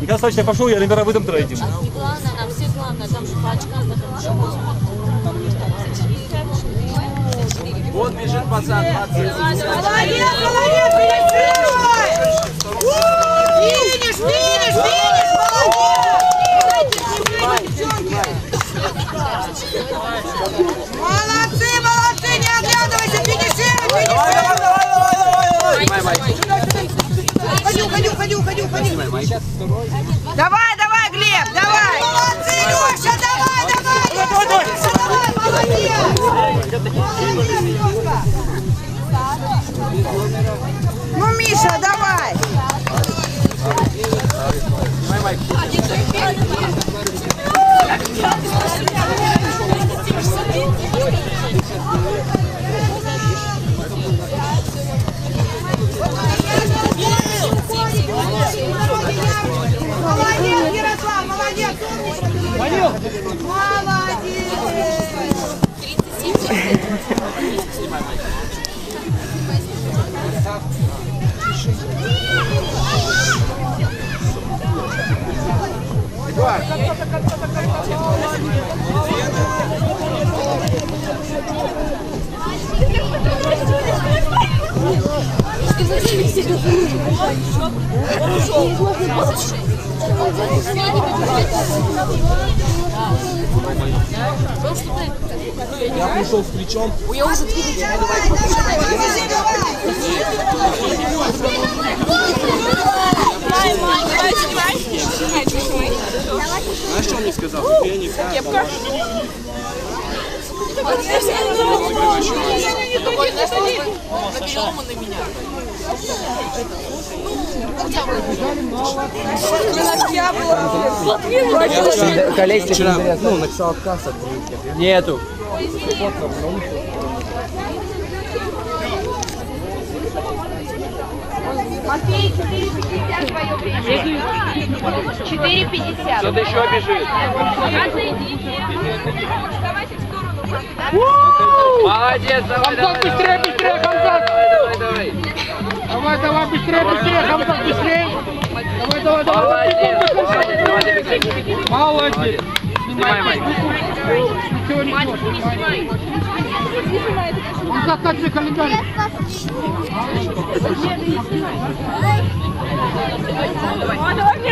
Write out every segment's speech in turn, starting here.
Я Сач, я пошел, я номера выдам трейдинг. Главное, нам все главное, там же по очкам, потому что Вот бежит пацан, 20. Молодец, молодец, финиш, финиш, финиш, молодцы, молодцы, не оглядывайся, финишируй, финишируй. Уходи. Давай, давай, Глеб, давай. Молодцы, Леша, давай, молодец. Ну, Миша, давай. Молодец, Ярослав, молодец. Молодец. Я пришел с плечом. я уже двигатель. Знаешь, что он мне сказал? Феник. Кепка. Переломы на меня. Коллеги вчера, написал отказ от тренинга. Нету. Матвей, 4,50 твое время. 4,50. Кто-то еще бежит. Молодец, давай, давай. Быстрее, быстрее, Хамзат! Давай. Давай, быстрее, быстрее, Хамзат, быстрее! Давай. Молодец! Снимай, Майк. Хамзат, как же календарь? Давай,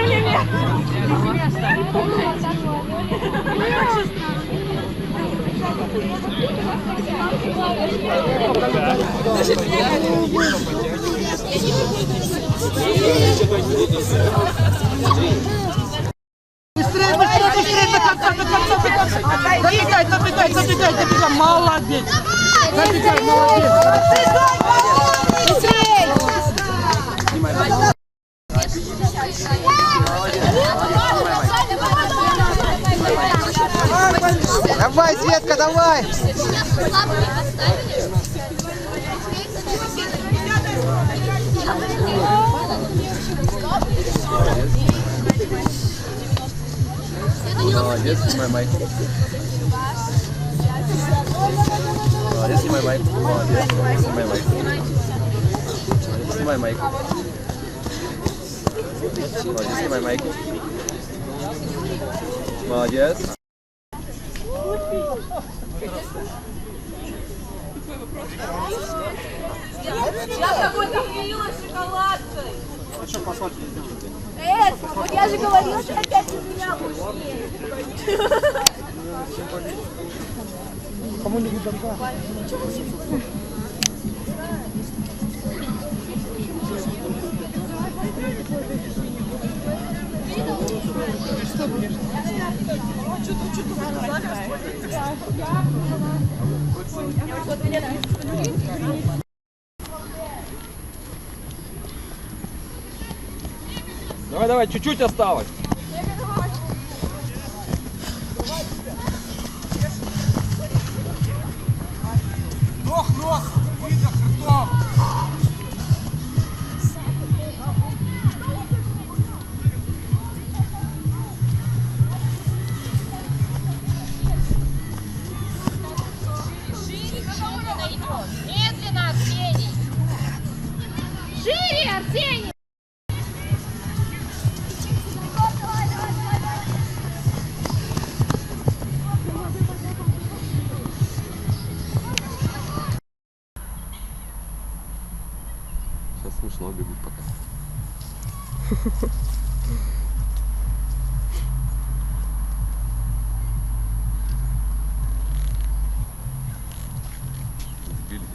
мне. Быстрее, до конца! Забегай! Молодец! Забегай, молодец! Давай, Светка, давай! Молодец, снимай майк. Молодец, снимай майк. Молодец, снимай майк. Снимай майк. Молодец, снимай майк. Молодец. Я какой-то хмелила шоколадкой. А что, посмотри? Вот я же говорила, что опять из меня будешь. Кому-нибудь дам. Давай, чуть-чуть осталось. Медленно, Арсений! Шире, Арсений! снова бегут пока. Сбили тебя.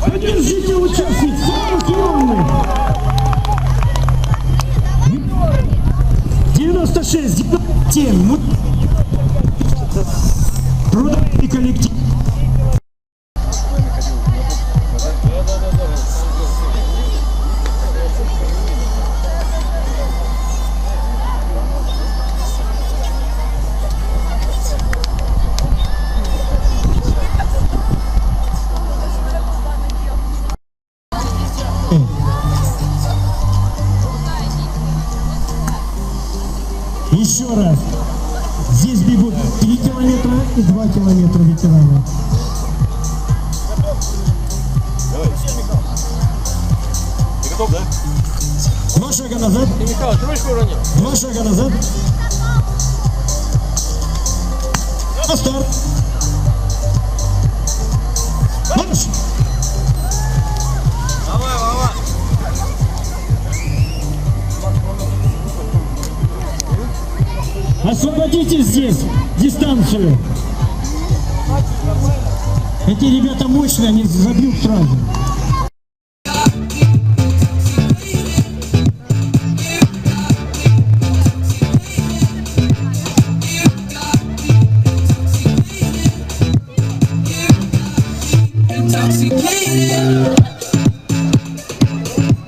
Поддержите участниц, самых юных. 96, 97. Трудовой коллектив. Еще раз. Здесь бегут 3 километра и 2 километра ветераны. Ты готов, да? 2 шага назад. Михаил, ручку уронил. 2 шага назад. На старт. Марш! Освободите здесь дистанцию. Эти ребята мощные, они забьют сразу.